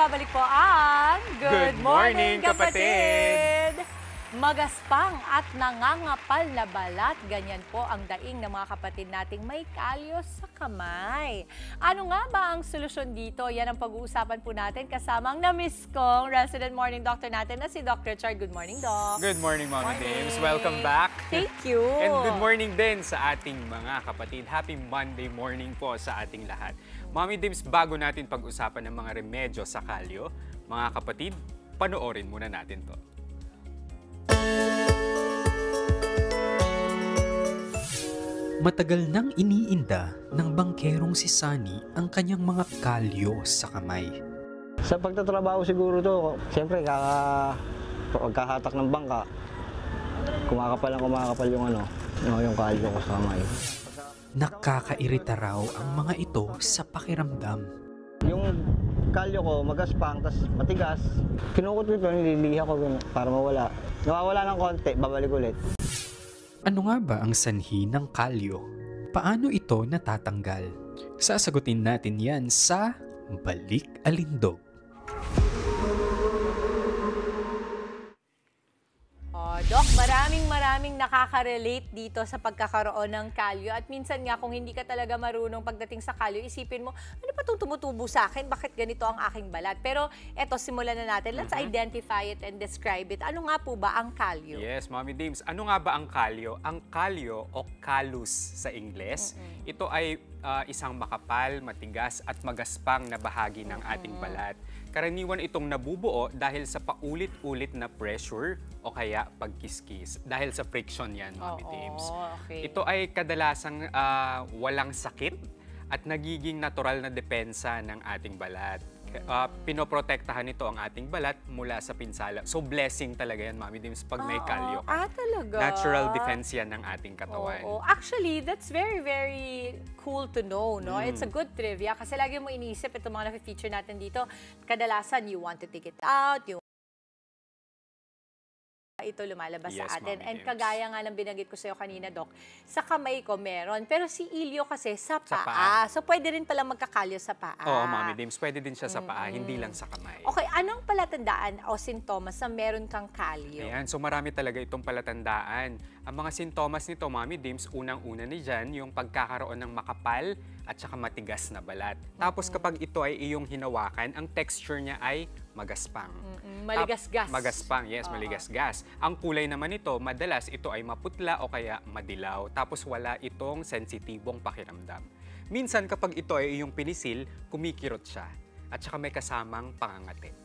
nagbabalik po ang Good morning, kapatid! Magaspang at nangangapal na balat, ganyan po ang daing ng mga kapatid nating may kalyo sa kamay. Ano nga ba ang solusyon dito? Yan ang pag-uusapan po natin kasama ang na-miss kong resident morning doctor natin na si Dr. Char. Good morning, Doc. Good morning, Mommy Dames. Welcome back. Thank you. And good morning din sa ating mga kapatid. Happy Monday morning po sa ating lahat. Mommy Dames, bago natin pag-usapan ng mga remedyo sa kalyo, mga kapatid, panoorin muna natin to. Matagal nang iniinda ng bangkerong si Sunny ang kanyang mga kalyo sa kamay. Sa pagtatrabaho siguro to, siyempre pagkahatak ng bangka, kumakapal yung kalyo ko sa kamay. Nakakairita raw ang mga ito sa pakiramdam. Yung kalyo ko magaspang, tas matigas, kinukot ko, nililiha ko para mawala. Nawawala ng konti, babalik ulit. Ano nga ba ang sanhi ng kalyo? Paano ito natatanggal? Sasagutin natin yan sa Balik Alindog. Doc, maraming nakaka-relate dito sa pagkakaroon ng kalyo. At minsan nga, kung hindi ka talaga marunong pagdating sa kalyo, isipin mo, ano pa itong tumutubo sa akin? Bakit ganito ang aking balat? Pero eto, simulan na natin. Let's identify it and describe it. Ano nga po ba ang kalyo? Yes, Mommy Dames. Ano nga ba ang kalyo? Ang kalyo o callus sa Ingles, ito ay isang makapal, matigas at magaspang na bahagi ng ating balat. Karaniwan itong nabubuo dahil sa paulit-ulit na pressure o kaya pagkiskis. Dahil sa friction yan, Mommy Dames. Okay. Ito ay kadalasang walang sakit at nagiging natural na depensa ng ating balat. Pinoprotektahan nito ang ating balat mula sa pinsala. So blessing talaga yan, Mommy Dames, pag may kalyo ka. Talaga? Natural defense yan ng ating katawan. Actually, that's very cool to know, no? It's a good trivia kasi lagi mo iniisip itong mga na-feature natin dito. Kadalasan, you want to take it out, ito lumalabas Yes, sa atin. Mommy And Dames. kagaya nga ng binanggit ko sa'yo kanina, Doc, sa kamay ko meron. Pero si Ilyo kasi sa Sa paa. So pwede rin pala magkakalyo sa paa. Oo, Mommy Dames, pwede din siya sa paa, hindi lang sa kamay. Okay, anong palatandaan o sintomas na meron kang kalyo? Ayan, so marami talaga itong palatandaan. Ang mga sintomas nito, Mommy Dames, unang-una ni dyan, yung pagkakaroon ng makapal at saka matigas na balat. Tapos kapag ito ay iyong hinawakan, ang texture niya ay magaspang. Maligas-gas. Magaspang, yes, maligas-gas. Ang kulay naman nito, madalas ito ay maputla o kaya madilaw. Tapos wala itong sensitibong pakiramdam. Minsan kapag ito ay iyong pinisil, kumikirot siya. At saka may kasamang pangangati.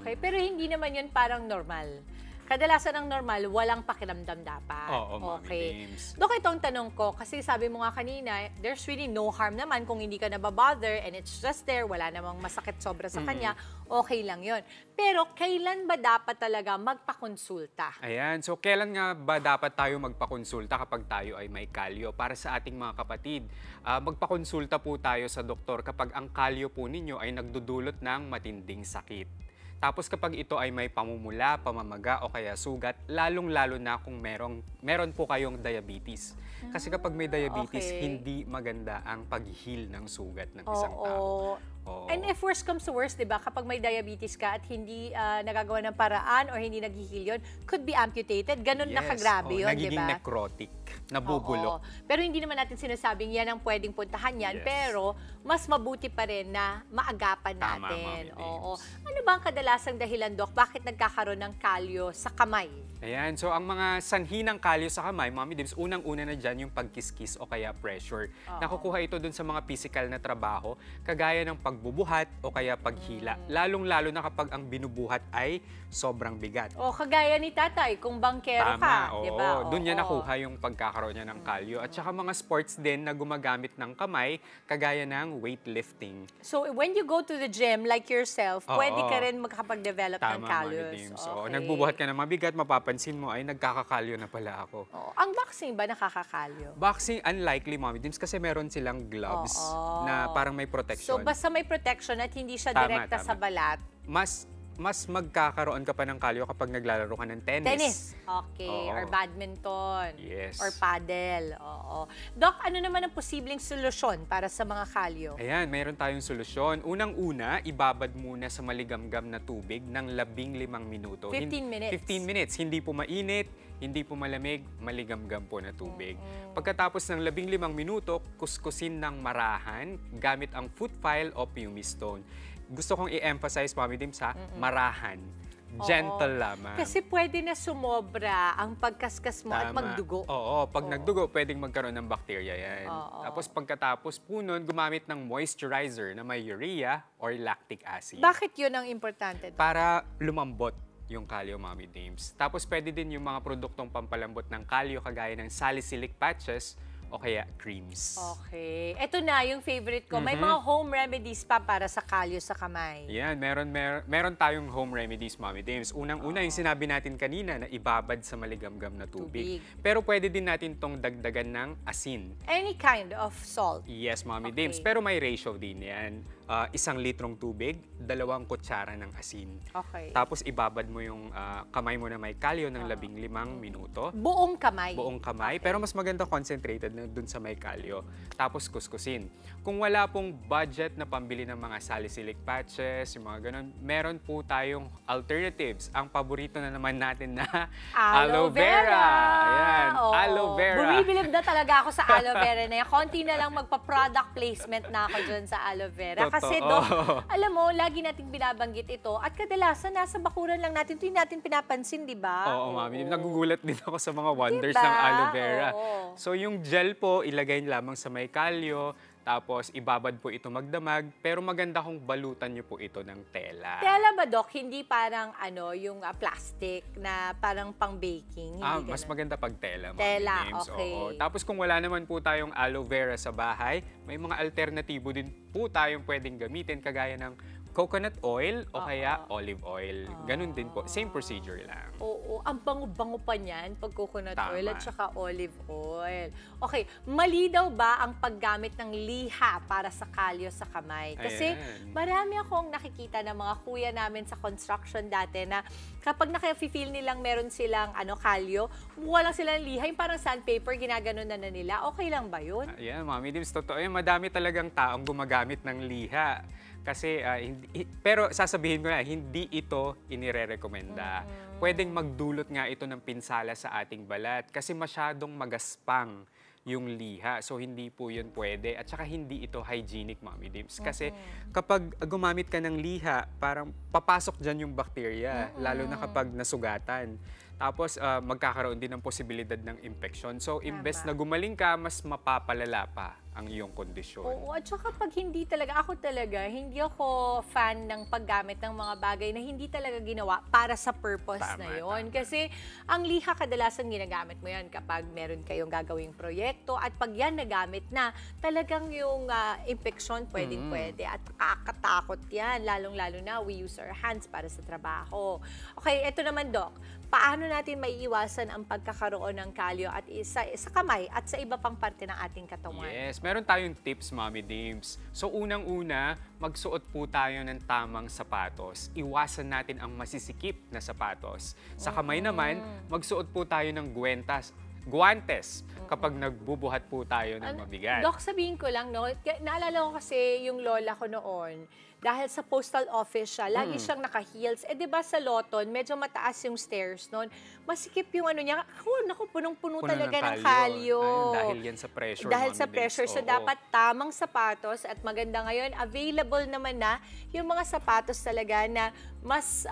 Okay. Pero hindi naman yun parang normal. Kadalasan ang normal, walang pakiramdam dapat. Oo, Mommy Dames. Dok, itong tanong ko, kasi sabi mo nga kanina, there's really no harm naman kung hindi ka nababother and it's just there, wala namang masakit sobra sa kanya, okay lang yon. Pero kailan ba dapat talaga magpakonsulta? Ayan, so kailan nga ba dapat tayo magpakonsulta kapag tayo ay may kalyo? Para sa ating mga kapatid, magpakonsulta po tayo sa doktor kapag ang kalyo po ninyo ay nagdudulot ng matinding sakit. Tapos kapag ito ay may pamumula, pamamaga o kaya sugat, lalong-lalo na kung meron po kayong diabetes. Kasi kapag may diabetes, hindi maganda ang pag-heal ng sugat ng isang tao. And if worst comes to worst, di ba, kapag may diabetes ka at hindi nagagawa ng paraan or hindi nag-heal yun, could be amputated. Ganun nakagrabe yun, di ba? Nagiging necrotic, nabubulok. Pero hindi naman natin sinasabing yan ang pwedeng puntahan yan, pero mas mabuti pa rin na maagapan Tama, natin. Mommy Dames. Ano ba ang kadalasang dahilan, Doc? Bakit nagkakaroon ng kalyo sa kamay? Ayan, so ang mga sanhi ng kalyo sa kamay, Mommy Dames, unang-una na dyan yung pagkiskis o kaya pressure. Nakukuha ito dun sa mga physical na trabaho, kagaya ng pagbubuhat o kaya paghila. Lalong-lalo na kapag ang binubuhat ay sobrang bigat. Kagaya ni tatay, kung bangkero ka, di ba? Doon niya nakuha yung pagkakaroon niya ng kalyo. At saka mga sports din na gumagamit ng kamay, kagaya ng weightlifting. So when you go to the gym, like yourself, pwede ka rin makapag-develop ng Tama, kalyos. Mommy Dames. Nagbubuhat ka ng mabigat, mapapansin mo ay nagkakakalyo na pala ako. Ang boxing ba nakakakalyo? Boxing, unlikely, Mommy Dames, kasi meron silang gloves na parang may protection. So basta may protection at hindi siya Tama, direkta tama. sa balat. mas magkakaroon ka pa ng kalyo kapag naglalaro ka ng tennis. Tennis. Okay. Oo. Or badminton. Yes. Or paddle. Oo. Doc, ano naman ang posibleng solusyon para sa mga kalyo? Ayan, mayroon tayong solusyon. Unang-una, ibabad muna sa maligamgam na tubig ng 15 minuto. 15 minutes. 15 minutes. Hindi po mainit, hindi po malamig, maligamgam po na tubig. Pagkatapos ng 15 minuto, kuskusin ng marahan gamit ang foot file o pumistone. Gusto kong i-emphasize, Mami Dim, sa marahan. Gentle lamang. Kasi pwede na sumobra ang pagkaskas mo at Tama. magdugo. Oo, pag nagdugo, pwedeng magkaroon ng bacteria yan. Oo. Tapos pagkatapos po nun, gumamit ng moisturizer na may urea or lactic acid. Bakit yun ang importante? Para lumambot yung kalyo, Mami Dames. Tapos pwede din yung mga produktong pampalambot ng kalyo kagaya ng salicylic patches o kaya creams. Okay. Ito na yung favorite ko. May mga home remedies pa para sa kalyo sa kamay. Yan, meron tayong home remedies, Mami Dames. Unang-una, yung sinabi natin kanina na ibabad sa maligamgam na tubig. Tubig. Pero pwede din natin tong dagdagan ng asin. Any kind of salt. Yes, Mami Okay. Dames. Pero may ratio din yan. 1 litrong tubig, 2 kutsara ng asin. Okay. Tapos ibabad mo yung kamay mo na may kalyo ng 15 minuto. Buong kamay. Buong kamay. Okay. Pero mas maganda concentrated na dun sa may kalyo. Tapos kuskusin. Kung wala pong budget na pambili ng mga salicylic patches, yung mga ganun, meron po tayong alternatives. Ang paborito na naman natin na aloe vera. Ayan, Oo. aloe vera. Bumibilib na talaga ako sa aloe vera na yan. Konti na lang magpa-product placement na ako dyan sa aloe vera. Kasi Totoo. alam mo, lagi nating binabanggit ito at kadalasan nasa bakuran lang natin. Ito yung natin pinapansin, di ba? Oo, Mami. Nagugulat din ako sa mga wonders Diba? ng aloe vera. Oo. So, yung gel po, ilagay lamang sa may kalyo, tapos ibabad po ito magdamag, pero maganda kung balutan nyo po ito ng tela. Tela ba, Doc? Hindi parang yung plastic na parang pang-baking? Hindi Mas ganun. maganda pag tela, Mami Tela, James. okay. Oo. Tapos kung wala naman po tayong aloe vera sa bahay, may mga alternatibo din po tayong pwedeng gamitin, kagaya ng coconut oil o kaya olive oil. Ganun din po. Same procedure lang. Oo, ang bango-bango pa niyan pag coconut Tama. oil at saka olive oil. Okay, mali daw ba ang paggamit ng liha para sa kalyo sa kamay? Kasi Ayan. marami akong nakikita ng mga kuya namin sa construction dati na kapag naka-feel nilang meron silang kalyo, mukha lang sila ng liha, yung parang sandpaper, ginaganon na nila. Okay lang ba yun? Ayan, Mami Dims, totoo yan. Madami talagang taong gumagamit ng liha. Kasi, pero sasabihin ko na, hindi ito inire-rekomenda. Pwedeng magdulot nga ito ng pinsala sa ating balat kasi masyadong magaspang yung liha. So, hindi po yun pwede. At saka hindi ito hygienic, Mami Dims. Kasi kapag gumamit ka ng liha, parang papasok dyan yung bacteria, lalo na kapag nasugatan. Tapos, magkakaroon din ng posibilidad ng infection. So, imbes na gumaling ka, mas mapapalala pa ang iyong kondisyon. Oo, at saka pag hindi talaga, hindi ako fan ng paggamit ng mga bagay na hindi talaga ginawa para sa purpose Tama, na yon. tama. Kasi ang liha kadalasan ginagamit mo yan kapag meron kayong gagawing proyekto at pag yan nagamit na, talagang yung infection pwedeng-pwede at nakakatakot yan. Lalong-lalo na we use our hands para sa trabaho. Okay, eto naman, Doc. Paano natin maiiwasan ang pagkakaroon ng kalyo at sa kamay at sa iba pang parte ng ating katawan? Yes, meron tayong tips, Mami Dims. So, unang-una, magsuot po tayo ng tamang sapatos. Iwasan natin ang masisikip na sapatos. Sa kamay naman, magsuot po tayo ng guwantes kapag nagbubuhat po tayo ng mabigat. Doc, sabihin ko lang, no, naalala ko kasi yung lola ko noon, dahil sa postal office siya, lagi siyang naka-heels. Di ba sa Loton, medyo mataas yung stairs noon. Masikip yung niya. Naku, punong-puno talaga ng kalyo. Ayun, dahil yan sa pressure, Dahil Mami sa Dims. pressure. So, Oo. dapat tamang sapatos at maganda ngayon, available naman na yung mga sapatos talaga na mas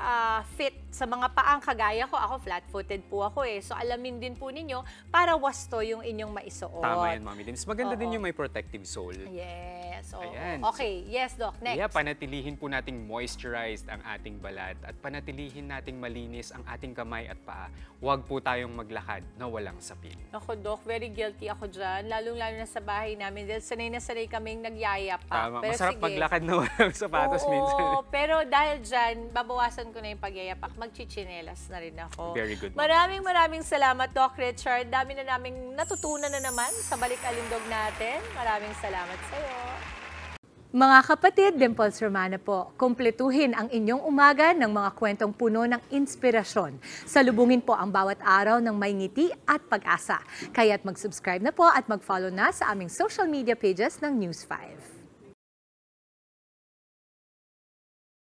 fit sa mga paang kagaya ko. Ako, flat-footed po ako eh. So, alamin din po ninyo para wasto yung inyong maisuot. Tama yan, Mami Dims. Maganda din Oo. yung may protective sole. Yes. Oo. Ayan. Okay. Yes, Doc. Next. Yeah, panatilihin po nating moisturized ang ating balat at panatilihin nating malinis ang ating kamay at paa. Huwag po tayong maglakad na walang sapin. Ako, Doc, very guilty ako dyan. Lalong-lalo na sa bahay namin. Dahil sanay na sanay kaming nagyayapak. Tama, Pero masarap sige. maglakad na walang sapatos Oo, minsan. pero dahil dyan, babawasan ko na yung pagyayapak. Magchichinelas na rin ako. Very good, Ma'am. Maraming salamat, Doc Richard. Dami na naming natutunan na naman sa balik alindog natin. Maraming salamat sa'yo. Mga kapatid, Dimples Romana po, kumpletuhin ang inyong umaga ng mga kwentong puno ng inspirasyon. Salubungin po ang bawat araw ng may ngiti at pag-asa. Kaya't mag-subscribe na po at mag-follow na sa aming social media pages ng News 5.